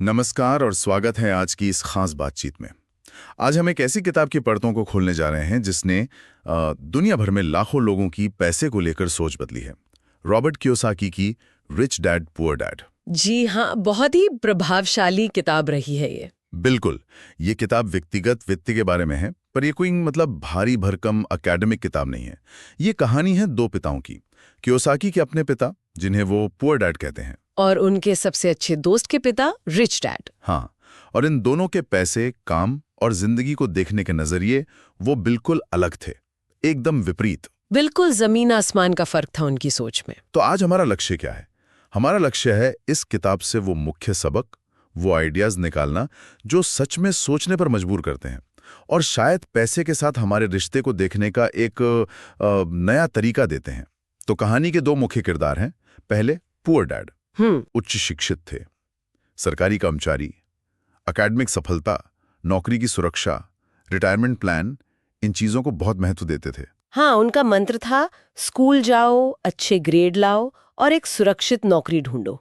नमस्कार और स्वागत है आज की इस खास बातचीत में। आज हम एक ऐसी किताब की परतों को खोलने जा रहे हैं जिसने दुनिया भर में लाखों लोगों की पैसे को लेकर सोच बदली है। रॉबर्ट कियोसाकी की रिच डैड पुअर डैड। जी हाँ, बहुत ही प्रभावशाली किताब रही है ये। बिल्कुल, ये किताब व्यक्तिगत वित्त के बारे में है, पर ये कोई मतलब भारी भरकम एकेडमिक किताब नहीं है। ये कहानी है दो पिताओं की। कियोसाकी के अपने पिता, जिन्हें वो पुअर डैड कहते हैं, और उनके सबसे अच्छे दोस्त के पिता रिच डैड। हाँ, और इन दोनों के पैसे, काम और जिंदगी को देखने के नजरिए वो बिल्कुल अलग थे, एकदम विपरीत। बिल्कुल जमीन आसमान का फर्क था उनकी सोच में। तो आज हमारा लक्ष्य क्या है? हमारा लक्ष्य है इस किताब से वो मुख्य सबक, वो आइडियाज निकालना जो सच में सोचने पर मजबूर करते हैं और शायद पैसे के साथ हमारे रिश्ते को देखने का एक नया तरीका देते हैं। तो कहानी के दो मुख्य किरदार हैं। पहले पुअर डैड, उच्च शिक्षित थे, सरकारी कर्मचारी, एकेडमिक सफलता, नौकरी की सुरक्षा, रिटायरमेंट प्लान, इन चीजों को बहुत महत्व देते थे। हाँ, उनका मंत्र था स्कूल जाओ, अच्छे ग्रेड लाओ और एक सुरक्षित नौकरी ढूंढो।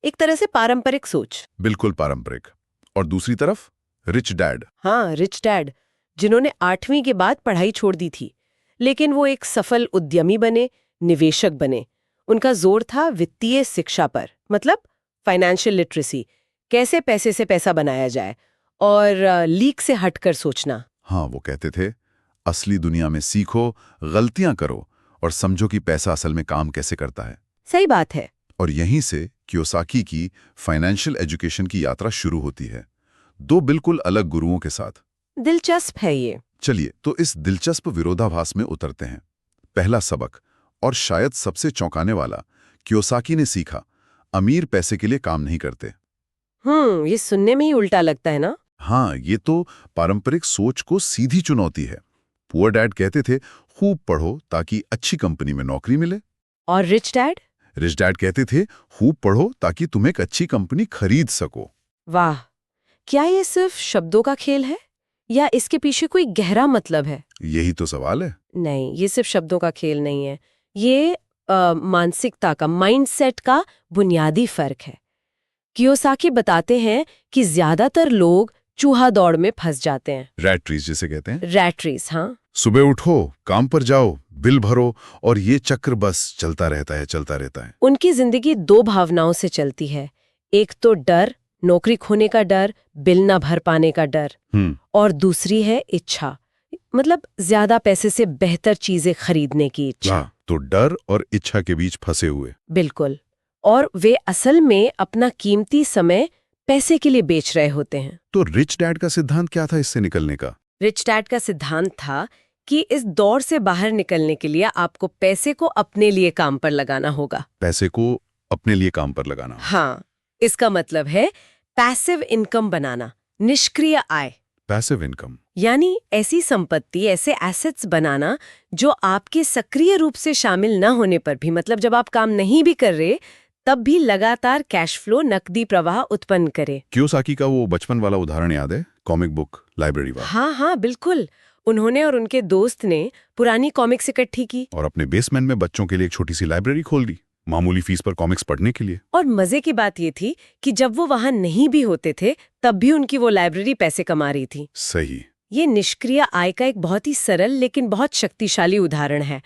एक तरह से पारंपरिक सोच। बिल्कुल पारंपरिक। और दूसरी तरफ रिच डैड। हाँ, रिच डैड, जिन्होंने 8वीं के बाद पढ़ाई छोड़ दी थी, लेकिन वो एक सफल उद्यमी बने, निवेशक बने। उनका जोर था वित्तीय शिक्षा पर, मतलब फाइनेंशियल लिटरेसी, कैसे पैसे से पैसा बनाया जाए और लीक से हटकर सोचना। हाँ, वो कहते थे असली दुनिया में सीखो, गलतियां करो और समझो कि पैसा असल में काम कैसे करता है। सही बात है। और यहीं से कियोसाकी की फाइनेंशियल एजुकेशन की यात्रा शुरू होती है, दो बिल्कुल अलग गुरुओं के साथ। दिलचस्प है ये। चलिए तो इस दिलचस्प विरोधाभास में उतरते हैं। पहला सबक, और शायद सबसे चौंकाने वाला, कियोसाकी ने सीखा अमीर पैसे के लिए काम नहीं करते। ये सुनने में ही उल्टा लगता है ना। हाँ, ये तो पारंपरिक सोच को सीधी चुनौती है। पुअर डैड कहते थे खूब पढ़ो ताकि अच्छी कंपनी में नौकरी मिले। और रिच डैड? रिच डैड कहते थे खूब पढ़ो ताकि तुम एक अच्छी कंपनी खरीद सको। वाह, क्या ये सिर्फ शब्दों का खेल है या इसके पीछे कोई गहरा मतलब है? यही तो सवाल है। नहीं, ये सिर्फ शब्दों का खेल नहीं है। ये मानसिकता का, माइंडसेट का बुनियादी फर्क है। कियोसाकी बताते हैं कि ज्यादातर लोग चूहा दौड़ में फंस जाते हैं। रैट रेस जिसे कहते हैं। रैट रेस, हाँ। सुबह उठो, काम पर जाओ, बिल भरो और ये चक्र बस चलता रहता है, चलता रहता है। उनकी जिंदगी दो भावनाओं से चलती है। एक तो डर, नौकरी खोने का डर, बिल ना भर पाने का डर, और दूसरी है इच्छा, मतलब ज्यादा पैसे से बेहतर चीजें खरीदने की इच्छा। तो डर और इच्छा के बीच फंसे हुए। बिल्कुल। और वे असल में अपना कीमती समय पैसे के लिए बेच रहे होते हैं। तो रिच डैड का सिद्धांत क्या था इससे निकलने का? रिच डैड का सिद्धांत था कि इस दौर से बाहर निकलने के लिए आपको पैसे को अपने लिए काम पर लगाना होगा। पैसे को अपने लिए काम पर लगाना। हाँ, इसका मतलब है पैसिव इनकम बनाना, निष्क्रिय आय। पैसिव इनकम यानी ऐसी संपत्ति, ऐसे एसेट्स बनाना जो आपके सक्रिय रूप से शामिल न होने पर भी, मतलब जब आप काम नहीं भी कर रहे तब भी लगातार कैश फ्लो, नकदी प्रवाह उत्पन्न करे। कियोसाकी का वो बचपन वाला उदाहरण याद है? कॉमिक बुक लाइब्रेरी वाला। हाँ हाँ, बिल्कुल। उन्होंने और उनके दोस्त ने पुरानी कॉमिक्स इकट्ठी की और अपने बेसमेंट में बच्चों के लिए एक छोटी सी लाइब्रेरी खोल दी, मामूली फीस पर कॉमिक्स पढ़ने के लिए। और मजे की बात ये थी कि जब वो वहां नहीं भी होते थे तब भी उनकी वो लाइब्रेरी पैसे कमा रही थी। सही। ये निष्क्रिय आय का एक बहुत ही सरल लेकिन बहुत शक्तिशाली उदाहरण है।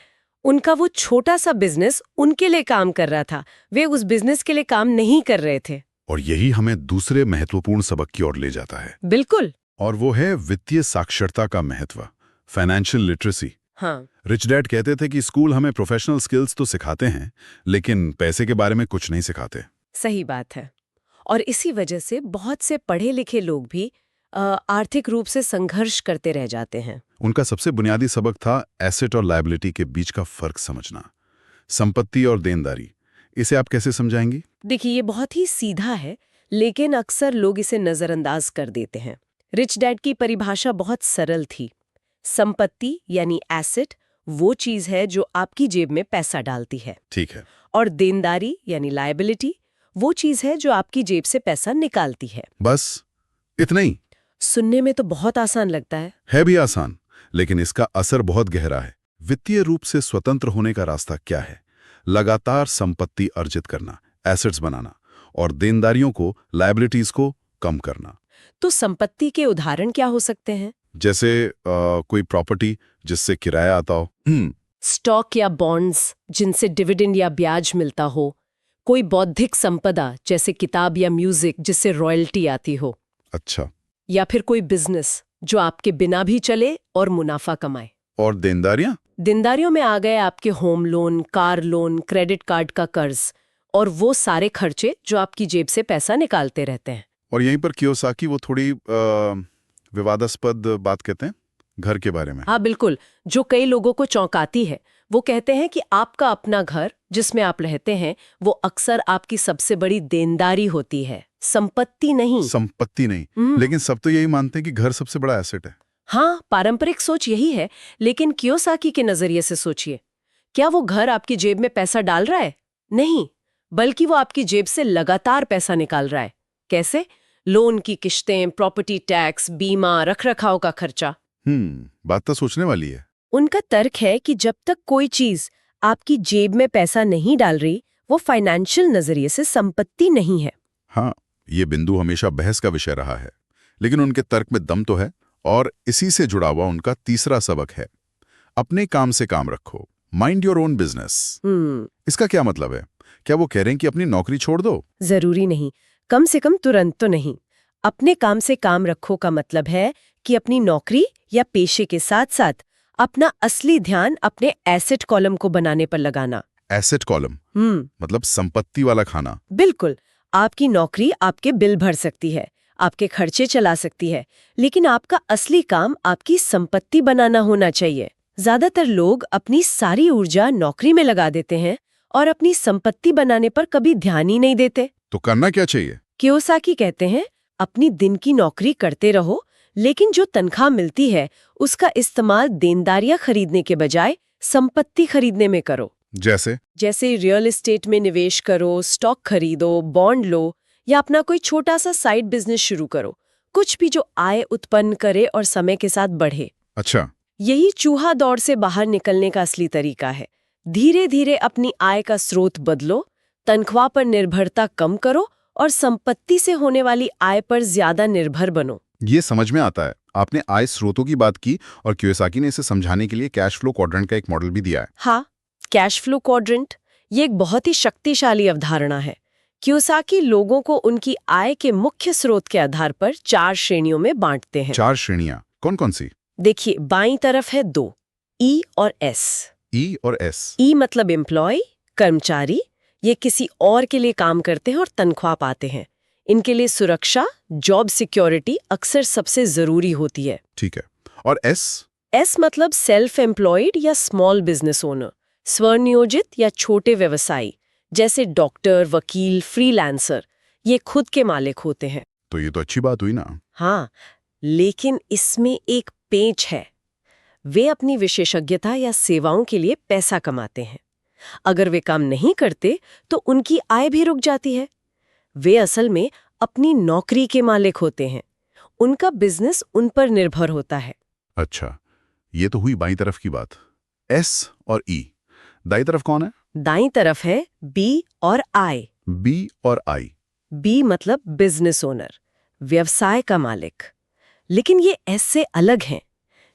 उनका वो छोटा सा बिजनेस उनके लिए काम कर रहा था, वे उस बिजनेस के लिए काम नहीं कर रहे थे। और यही हमें दूसरे महत्वपूर्ण सबक की ओर ले जाता है। बिल्कुल। और वो है वित्तीय साक्षरता का महत्व, फाइनेंशियल लिटरेसी। हाँ। रिच डैड कहते थे कि स्कूल हमें प्रोफेशनल स्किल्स तो सिखाते हैं, लेकिन पैसे के बारे में कुछ नहीं सिखाते। सही बात है। और इसी वजह से बहुत से पढ़े लिखे लोग भी आर्थिक रूप से संघर्ष करते रह जाते हैं। उनका सबसे बुनियादी सबक था एसेट और लायबिलिटी के बीच का फर्क समझना, संपत्ति और देनदारी। इसे आप कैसे समझाएंगी? देखिए, ये बहुत ही सीधा है, लेकिन अक्सर लोग इसे नजरअंदाज कर देते हैं। रिच डैड की परिभाषा बहुत सरल थी। संपत्ति यानी एसेट वो चीज है जो आपकी जेब में पैसा डालती है। ठीक है। और देनदारी यानी लायबिलिटी वो चीज है जो आपकी जेब से पैसा निकालती है। बस इतना ही? सुनने में तो बहुत आसान लगता है भी आसान, लेकिन इसका असर बहुत गहरा है। वित्तीय रूप से स्वतंत्र होने का रास्ता क्या है? लगातार संपत्ति अर्जित करना, एसेट्स बनाना, और देनदारियों को, लायबिलिटीज को कम करना। तो संपत्ति के उदाहरण क्या हो सकते हैं? जैसे कोई प्रॉपर्टी जिससे किराया आता हो। स्टॉक या बॉन्ड्स जिनसे डिविडेंड या ब्याज मिलता हो, कोई बौद्धिक संपदा जैसे किताब या म्यूजिक जिससे रॉयल्टी आती हो, अच्छा। या फिर कोई बिजनेस जो आपके बिना भी चले और मुनाफा कमाए। और देनदारियां? देनदारियों में आ गए आपके home loan, car loan, credit card का कर्ज और वो सारे खर्चे जो आपकी जेब से पैसा निकालते रहते हैं। और यहीं पर कियोसाकी वो थोड़ी विवादास्पद बात कहते हैं घर के बारे में। हाँ बिल्कुल, जो कई लोगों को चौंकाती है। वो कहते हैं कि आपका अपना घर जिसमें आप रहते हैं वो अक्सर आपकी सबसे बड़ी देनदारी होती है, संपत्ति नहीं। संपत्ति नहीं, लेकिन सब तो यही मानते हैं कि घर सबसे बड़ा एसेट है। हाँ, पारंपरिक सोच यही है, लेकिन कियोसाकी के नजरिए से सोचिए, क्या वो घर आपकी जेब में पैसा डाल रहा है? नहीं, बल्कि वो आपकी जेब से लगातार पैसा निकाल रहा है। कैसे? लोन की किश्तें, प्रॉपर्टी टैक्स, बीमा, रखरखाव का खर्चा। बात तो सोचने वाली है। उनका तर्क है कि जब तक कोई चीज आपकी जेब में पैसा नहीं डाल रही, वो फाइनेंशियल नजरिए से संपत्ति नहीं है। हाँ, ये बिंदु हमेशा बहस का विषय रहा है, लेकिन उनके तर्क में दम तो है। और इसी से जुड़ा हुआ उनका तीसरा सबक है, अपने काम से काम रखो, माइंड योर ओन बिजनेस। इसका क्या मतलब है? क्या वो कह रहे हैं कि अपनी नौकरी छोड़ दो? जरूरी नहीं, कम से कम तुरंत तो नहीं। अपने काम से काम रखो का मतलब है कि अपनी नौकरी या पेशे के साथ साथ अपना असली ध्यान अपने एसेट कॉलम को बनाने पर लगाना। एसेट कॉलम मतलब संपत्ति वाला खाना। बिल्कुल, आपकी नौकरी आपके बिल भर सकती है, आपके खर्चे चला सकती है, लेकिन आपका असली काम आपकी संपत्ति बनाना होना चाहिए। ज्यादातर लोग अपनी सारी ऊर्जा नौकरी में लगा देते हैं और अपनी संपत्ति बनाने पर कभी ध्यान ही नहीं देते। तो करना क्या चाहिए? कियोसाकी कहते हैं, अपनी दिन की नौकरी करते रहो, लेकिन जो तनख्वाह मिलती है उसका इस्तेमाल देनदारियां खरीदने के बजाय संपत्ति खरीदने में करो। जैसे रियल एस्टेट में निवेश करो, स्टॉक खरीदो, बॉन्ड लो, या अपना कोई छोटा सा साइड बिजनेस शुरू करो, कुछ भी जो आय उत्पन्न करे और समय के साथ बढ़े। अच्छा, यही चूहा दौड़ से बाहर निकलने का असली तरीका है। धीरे धीरे अपनी आय का स्रोत बदलो, तनख्वाह पर निर्भरता कम करो और संपत्ति से होने वाली आय पर ज्यादा निर्भर बनो। ये समझ में आता है। आपने आय स्रोतों की बात की और कियोसाकी ने इसे समझाने के लिए कैश फ्लो क्वाड्रेंट का एक मॉडल भी दिया है। हाँ, कैश फ्लो क्वाड्रेंट ये एक बहुत ही शक्तिशाली अवधारणा है। कियोसाकी लोगों को उनकी आय के मुख्य स्रोत के आधार पर 4 श्रेणियों में बांटते हैं। 4 श्रेणियां कौन कौन सी? देखिए, बाईं तरफ है 2, ई और एस। ई और एस। ई मतलब एम्प्लॉय, कर्मचारी, ये किसी और के लिए काम करते हैं और तनख्वाह पाते हैं। इनके लिए सुरक्षा, जॉब सिक्योरिटी अक्सर सबसे जरूरी होती है। ठीक है। और एस? एस मतलब सेल्फ एम्प्लॉयड या स्मॉल बिजनेस ओनर, स्वनियोजित या छोटे व्यवसायी, जैसे डॉक्टर, वकील, फ्रीलांसर, ये खुद के मालिक होते हैं। तो ये तो अच्छी बात हुई ना। हाँ, लेकिन इसमें एक पेंच है। वे अपनी विशेषज्ञता या सेवाओं के लिए पैसा कमाते हैं। अगर वे काम नहीं करते तो उनकी आय भी रुक जाती है। वे असल में अपनी नौकरी के मालिक होते हैं, उनका बिजनेस उन पर निर्भर होता है। अच्छा, ये तो हुई बाईं तरफ की बात। एस और ई। दाईं तरफ कौन है? दाईं तरफ है बी और आई। बी और आई। बी मतलब बिजनेस ओनर, व्यवसाय का मालिक। लेकिन ये एस से अलग हैं।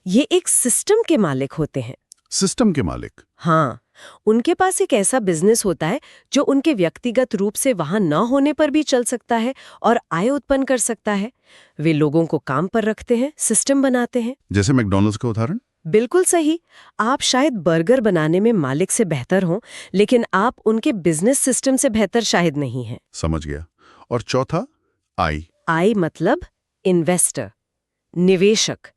ये एक सिस्टम के मालिक होते हैं। सिस्टम के मालिक? हाँ, उनके पास एक ऐसा बिजनेस होता है जो उनके व्यक्तिगत रूप से वहां न होने पर भी चल सकता है और आय उत्पन्न कर सकता है। वे लोगों को काम पर रखते हैं, सिस्टम बनाते हैं। जैसे मैकडॉनल्ड्स का उदाहरण? बिल्कुल सही। आप शायद बर्गर बनाने में मालिक से बेहतर हों, लेकिन आप उनके बिजनेस सिस्टम से बेहतर शायद नहीं हैं। समझ गया। और चौथा? आई। आई मतलब इन्वेस्टर, निवेशक।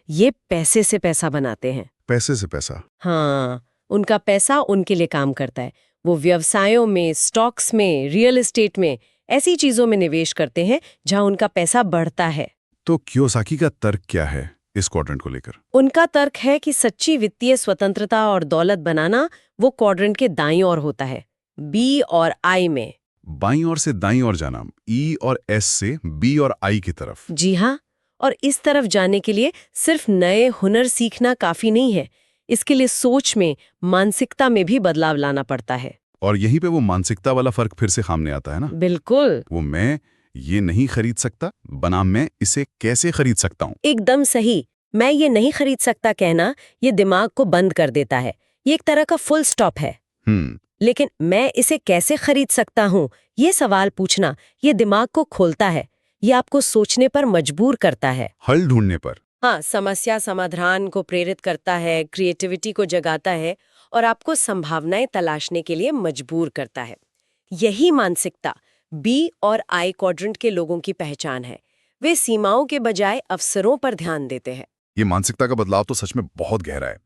ये पैसे से पैसा बनाते हैं। पैसे से पैसा? हाँ, उनका पैसा उनके लिए काम करता है। वो व्यवसायों में, स्टॉक्स में, रियल एस्टेट में, ऐसी चीजों में निवेश करते हैं जहां उनका पैसा बढ़ता है। तो कियोसाकी का तर्क क्या है इस क्वाड्रेंट को लेकर? उनका तर्क है कि सच्ची वित्तीय स्वतंत्रता और दौलत बनाना वो क्वाड्रेंट के दाईं ओर होता है, बी और आई में। बाईं ओर से दाईं ओर जाना, ई और एस से बी और आई की तरफ। जी हाँ, और इस तरफ जाने के लिए सिर्फ नए हुनर सीखना काफी नहीं है। इसके लिए सोच में, मानसिकता में भी बदलाव लाना पड़ता है। और यहीं पे वो मानसिकता वाला फर्क फिर से सामने आता है ना। बिल्कुल। वो मैं ये नहीं खरीद सकता बनाम मैं इसे कैसे खरीद सकता हूँ। एकदम सही। मैं ये नहीं खरीद सकता कहना ये दिमाग को बंद कर देता है। ये एक तरह का फुल स्टॉप है। लेकिन मैं इसे कैसे खरीद सकता हूँ ये सवाल पूछना ये दिमाग को खोलता है। ये आपको सोचने पर मजबूर करता है। हल ढूंढने पर। हाँ, समस्या समाधान को प्रेरित करता है, क्रिएटिविटी को जगाता है और आपको संभावनाएं तलाशने के लिए मजबूर करता है। यही मानसिकता बी और आई क्वाड्रेंट के लोगों की पहचान है। वे सीमाओं के बजाय अवसरों पर ध्यान देते हैं। ये मानसिकता का बदलाव तो सच में बहुत गहरा है।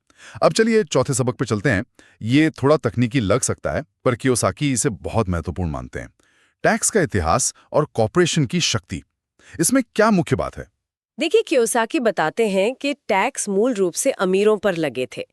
अब चलिए चौथे सबक पे चलते हैं। ये थोड़ा तकनीकी लग सकता है पर कियोसाकी इसे बहुत महत्वपूर्ण मानते हैं। टैक्स का इतिहास और कॉर्पोरेशन की शक्ति, इसमें क्या मुख्य बात है? देखिए, कियोसाकी बताते हैं कि टैक्स मूल रूप से अमीरों पर लगे थे,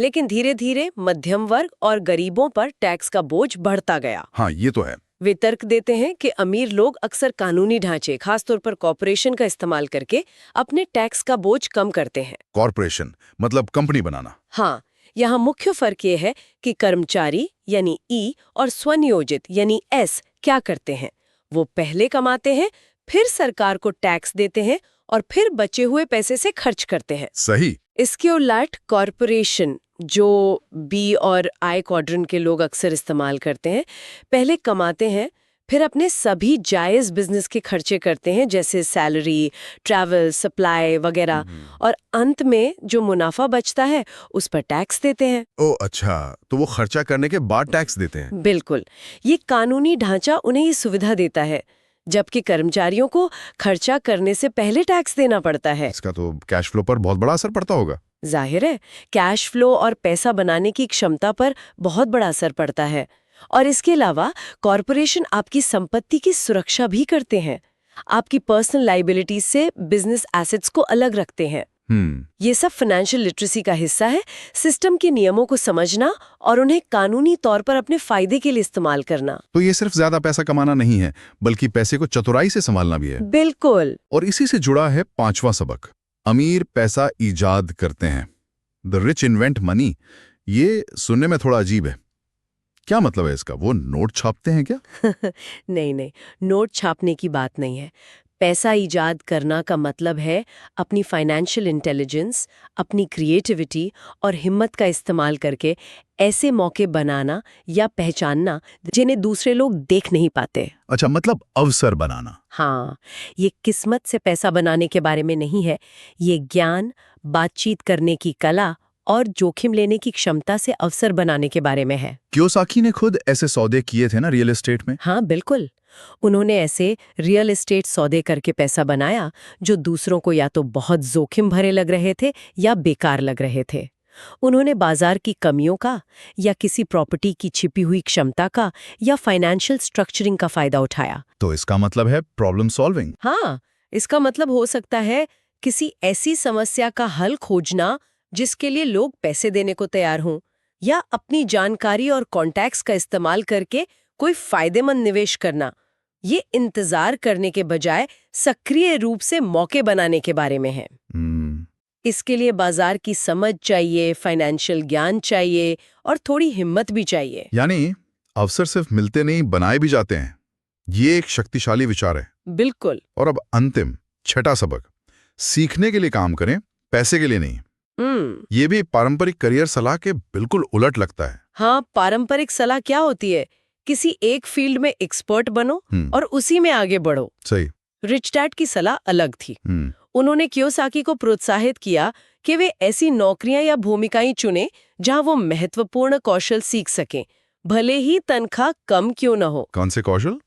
लेकिन धीरे धीरे मध्यम वर्ग और गरीबों पर टैक्स का बोझ बढ़ता गया। हाँ, ये तो है। वे तर्क देते हैं कि अमीर लोग अक्सर कानूनी ढांचे, खासतौर पर कॉर्पोरेशन का इस्तेमाल करके अपने टैक्स का बोझ कम करते हैं। कॉर्पोरेशन मतलब कंपनी बनाना। हाँ, यहाँ मुख्य फर्क ये है कि कर्मचारी यानी ई और स्वनियोजित यानी एस क्या करते हैं। वो पहले कमाते हैं, फिर सरकार को टैक्स देते हैं और फिर बचे हुए पैसे से खर्च करते हैं। सही। इसके उलट कॉर्पोरेशन, जो बी और आई क्वाड्रेंट के लोग अक्सर इस्तेमाल करते हैं, पहले कमाते हैं, फिर अपने सभी जायज़ बिजनेस के खर्चे करते हैं, जैसे सैलरी, ट्रैवल, सप्लाई वगैरह, और अंत में जो मुनाफा बचता है उस पर टैक्स देते हैं। ओ अच्छा, तो वो खर्चा करने के बाद टैक्स देते हैं। बिल्कुल, ये कानूनी ढांचा उन्हें ये सुविधा देता है, जबकि कर्मचारियों को खर्चा करने से पहले टैक्स देना पड़ता है। इसका तो कैश फ्लो पर बहुत बड़ा असर पड़ता होगा। जाहिर है, कैश फ्लो और पैसा बनाने की क्षमता पर बहुत बड़ा असर पड़ता है। और इसके अलावा कॉर्पोरेशन आपकी संपत्ति की सुरक्षा भी करते हैं, आपकी पर्सनल लायबिलिटीज से बिजनेस एसेट्स को अलग रखते हैं। ये सब फाइनेंशियल लिटरेसी का हिस्सा है, सिस्टम के नियमों को समझना और उन्हें कानूनी तौर पर अपने फायदे के लिए इस्तेमाल करना। तो ये सिर्फ ज्यादा पैसा कमाना नहीं है, बल्कि पैसे को चतुराई से संभालना भी है। बिल्कुल। और इसी से जुड़ा है पांचवा सबक, अमीर पैसा ईजाद करते हैं। The rich invent money. ये सुनने में थोड़ा अजीब है। क्या मतलब है इसका? वो नोट छापते हैं क्या? नहीं, नोट छापने की बात नहीं है। पैसा ईजाद करना का मतलब है अपनी फाइनेंशियल इंटेलिजेंस, अपनी क्रिएटिविटी और हिम्मत का इस्तेमाल करके ऐसे मौके बनाना या पहचानना जिन्हें दूसरे लोग देख नहीं पाते। अच्छा, मतलब अवसर बनाना। हाँ, ये किस्मत से पैसा बनाने के बारे में नहीं है। ये ज्ञान, बातचीत करने की कला और जोखिम लेने की क्षमता से अवसर बनाने के बारे में है। कियोसाकी ने खुद ऐसे सौदे किए थे ना रियल एस्टेट में? हाँ, बिल्कुल। उन्होंने ऐसे रियल एस्टेट सौदे करके पैसा बनाया जो दूसरों को या तो बहुत जोखिम भरे लग रहे थे या बेकार लग रहे थे। उन्होंने बाजार की कमियों का या किसी प्रॉपर्टी की छिपी हुई क्षमता का या फाइनेंशियल स्ट्रक्चरिंग का फायदा उठाया। तो इसका मतलब है प्रॉब्लम सॉल्विंग। हाँ, इसका मतलब हो सकता है किसी ऐसी समस्या का हल खोजना जिसके लिए लोग पैसे देने को तैयार हों, या अपनी जानकारी और कॉन्टैक्ट्स का इस्तेमाल करके कोई फायदेमंद निवेश करना। ये इंतजार करने के बजाय सक्रिय रूप से मौके बनाने के बारे में है। इसके लिए बाजार की समझ चाहिए, फाइनेंशियल ज्ञान चाहिए और थोड़ी हिम्मत भी चाहिए। यानी अवसर सिर्फ मिलते नहीं, बनाए भी जाते हैं। ये एक शक्तिशाली विचार है। बिल्कुल। और अब अंतिम छठा सबक, सीखने के लिए काम करें, पैसे के लिए नहीं। ये भी पारंपरिक करियर सलाह के बिल्कुल उलट लगता है। हाँ, पारंपरिक सलाह क्या होती है? किसी एक फील्ड में एक्सपर्ट बनो और उसी में आगे बढ़ो। सही। रिच डैड की सलाह अलग थी। उन्होंने कियोसाकी को प्रोत्साहित किया कि वे ऐसी नौकरियां या भूमिकाएं चुनें जहां वो महत्वपूर्ण कौशल सीख सकें, भले ही तनख्वाह कम क्यों न हो। कौन से कौशल?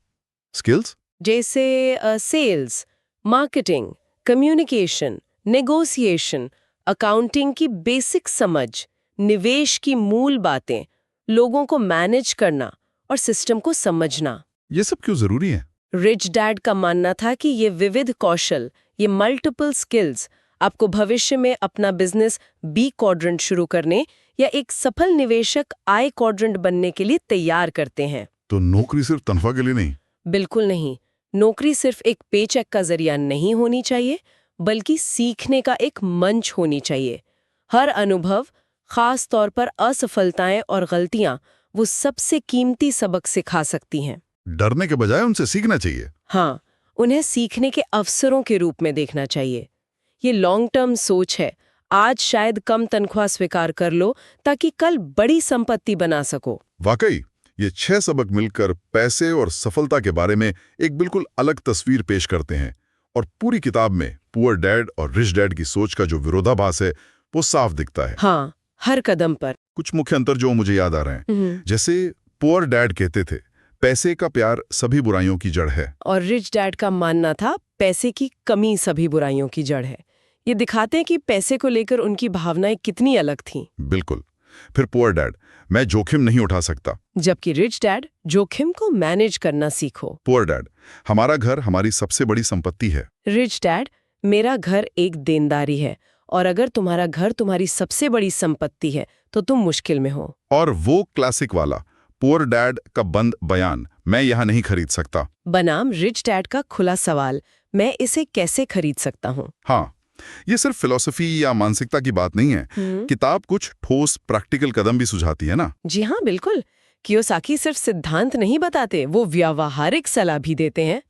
स्किल्स? जैसे sales, marketing, communication, negotiation, accounting की बेसिक समझ, निवेश की मूल बातें, लोगों को मैनेज करना और सिस्टम को समझना। ये सब क्यों जरूरी है? रिच डैड का मानना था कि ये विविध कौशल, ये मल्टीपल स्किल्स आपको भविष्य में अपना बिजनेस बी क्वाड्रेंट शुरू करने या एक सफल निवेशक आई क्वाड्रेंट बनने के लिए तैयार करते हैं। तो नौकरी सिर्फ तनख्वाह के लिए नहीं? बिल्कुल नहीं। नौकरी सिर्फ एक पेचेक का जरिया नहीं होनी चाहिए, बल्कि सीखने का एक मंच होनी चाहिए। हर अनुभव, खास तौर पर असफलताएं और गलतियां, वो सबसे कीमती सबक सिखा सकती हैं। डरने के बजाय उनसे सीखना चाहिए। हाँ, उन्हें सीखने के अवसरों के रूप में देखना चाहिए। ये लॉन्ग टर्म सोच है। आज शायद कम तनख्वाह स्वीकार कर लो ताकि कल बड़ी संपत्ति बना सको। वाकई ये 6 सबक मिलकर पैसे और सफलता के बारे में एक बिल्कुल अलग तस्वीर पेश करते हैं और पूरी किताब में पुअर डैड और रिच डैड की सोच का जो विरोधाभास है वो साफ दिखता है। हाँ, हर कदम पर। कुछ मुख्य अंतर जो मुझे याद आ रहे हैं, जैसे पुअर डैड कहते थे पैसे का प्यार सभी बुराइयों की जड़ है, और रिच डैड का मानना था पैसे की कमी सभी बुराइयों की जड़ है। ये दिखाते हैं कि पैसे को लेकर उनकी भावनाएं कितनी अलग थीं। बिल्कुल। फिर पुअर डैड, मैं जोखिम नहीं उठा सकता, जबकि रिच डैड, जोखिम को मैनेज करना सीखो। पुअर डैड, हमारा घर हमारी सबसे बड़ी संपत्ति है, रिच डैड, मेरा घर एक देनदारी है और अगर तुम्हारा घर तुम्हारी सबसे बड़ी संपत्ति है तो तुम मुश्किल में हो। और वो क्लासिक वाला पुअर डैड का बंद बयान, मैं यहाँ नहीं खरीद सकता, बनाम रिच डैड का खुला सवाल, मैं इसे कैसे खरीद सकता हूँ। हाँ, ये सिर्फ फिलॉसफी या मानसिकता की बात नहीं है। किताब कुछ ठोस प्रैक्टिकल कदम भी सुझाती है ना। जी हाँ, बिल्कुल। कियोसाकी सिर्फ सिद्धांत नहीं बताते, वो व्यावहारिक सलाह भी देते हैं।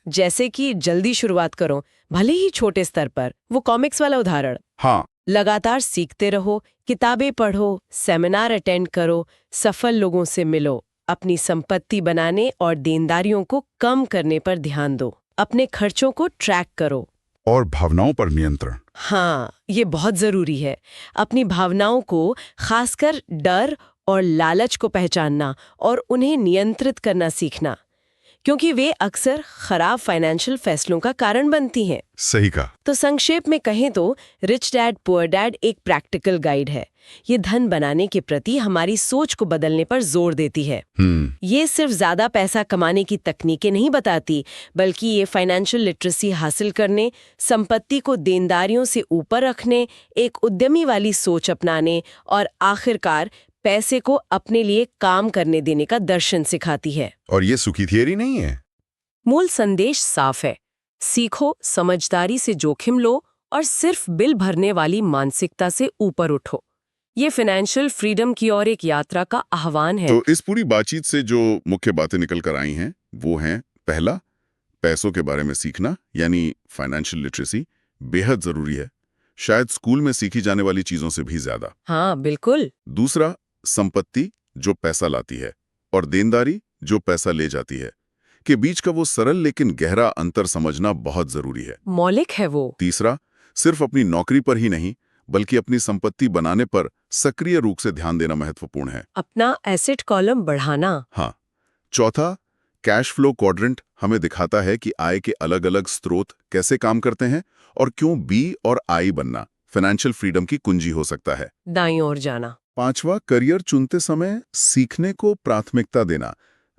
जैसे कि जल्दी शुरुआत करो, भले ही छोटे स्तर पर। वो कॉमिक्स वाला उदाहरण। हाँ, लगातार सीखते रहो, किताबें पढ़ो, सेमिनार अटेंड करो, सफल लोगों से मिलो, अपनी संपत्ति बनाने और देनदारियों को कम करने पर ध्यान दो, अपने खर्चों को ट्रैक करो और भावनाओं पर नियंत्रण। हाँ, ये बहुत जरूरी है। अपनी भावनाओं को, खासकर डर और लालच को पहचानना और उन्हें नियंत्रित करना सीखना, क्योंकि वे अक्सर खराब फाइनेंशियल फैसलों का कारण बनती हैं। सही कहा। तो संक्षेप में कहें तो रिच डैड पुअर डैड एक प्रैक्टिकल गाइड है। ये धन बनाने के प्रति हमारी सोच को बदलने पर जोर देती है। ये सिर्फ ज्यादा पैसा कमाने की तकनीकें नहीं बताती, बल्कि ये फाइनेंशियल लिटरेसी हासिल करने, संपत्ति को देनदारियों से ऊपर रखने, एक उद्यमी वाली सोच अपनाने और आखिरकार पैसे को अपने लिए काम करने देने का दर्शन सिखाती है। और ये सुखी थियरी नहीं है। मूल संदेश साफ है, सीखो, समझदारी से जोखिम लो और सिर्फ बिल भरने वाली मानसिकता से ऊपर उठो। ये फाइनेंशियल फ्रीडम की ओर एक यात्रा का आह्वान है। तो इस पूरी बातचीत से जो मुख्य बातें निकल कर आई हैं वो हैं, पहला, पैसों के बारे में सीखना यानी फाइनेंशियल लिटरेसी बेहद जरूरी है, शायद स्कूल में सीखी जाने वाली चीजों से भी ज्यादा। हाँ, बिल्कुल। दूसरा, संपत्ति जो पैसा लाती है और देनदारी जो पैसा ले जाती है के बीच का वो सरल लेकिन गहरा अंतर समझना बहुत जरूरी है। मौलिक है वो। तीसरा, सिर्फ अपनी नौकरी पर ही नहीं बल्कि अपनी संपत्ति बनाने पर सक्रिय रूप से ध्यान देना महत्वपूर्ण है, अपना एसेट कॉलम बढ़ाना। हाँ। चौथा, कैश फ्लो क्वाड्रेंट हमें दिखाता है कि आय के अलग अलग स्रोत कैसे काम करते हैं और क्यों बी और आई बनना फाइनेंशियल फ्रीडम की कुंजी हो सकता है। दाईं ओर जाना। पांचवा, करियर चुनते समय सीखने को प्राथमिकता देना,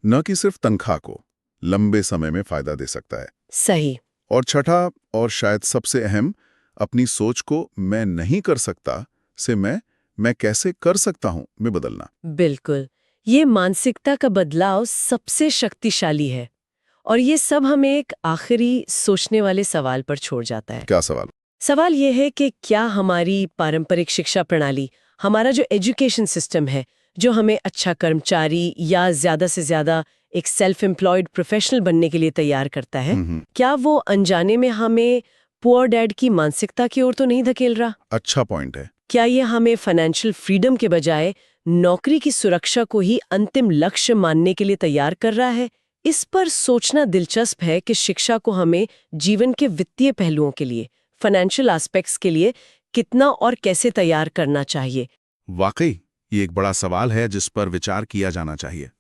न कि सिर्फ तनख्वाह को, लंबे समय में फायदा दे सकता है। सही। और छठा और शायद सबसे अहम, अपनी सोच को मैं नहीं कर सकता से मैं कैसे कर सकता हूं में बदलना। बिल्कुल, ये मानसिकता का बदलाव सबसे शक्तिशाली है और ये सब हमें एक आखिरी सोचने वाले सवाल पर छोड़ जाता है। क्या सवाल? सवाल ये है कि क्या हमारी पारंपरिक शिक्षा प्रणाली, हमारा जो एजुकेशन सिस्टम है, जो हमें अच्छा कर्मचारी या ज्यादा से ज्यादा एक सेल्फ एम्प्लॉयड प्रोफेशनल बनने के लिए तैयार करता है, क्या वो अनजाने में हमें पुअर डैड की मानसिकता की ओर तो नहीं धकेल रहा? अच्छा पॉइंट है। क्या ये हमें फाइनेंशियल फ्रीडम के बजाय नौकरी की सुरक्षा को ही अंतिम लक्ष्य मानने के लिए तैयार कर रहा है? इस पर सोचना दिलचस्प है कि शिक्षा को हमें जीवन के वित्तीय पहलुओं के लिए, फाइनेंशियल एस्पेक्ट्स के लिए कितना और कैसे तैयार करना चाहिए। वाकई ये एक बड़ा सवाल है जिस पर विचार किया जाना चाहिए।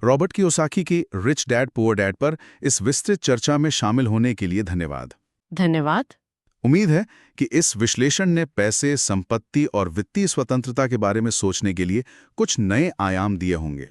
रॉबर्ट कियोसाकी की रिच डैड पुअर डैड पर इस विस्तृत चर्चा में शामिल होने के लिए धन्यवाद। धन्यवाद। उम्मीद है कि इस विश्लेषण ने पैसे, संपत्ति और वित्तीय स्वतंत्रता के बारे में सोचने के लिए कुछ नए आयाम दिए होंगे।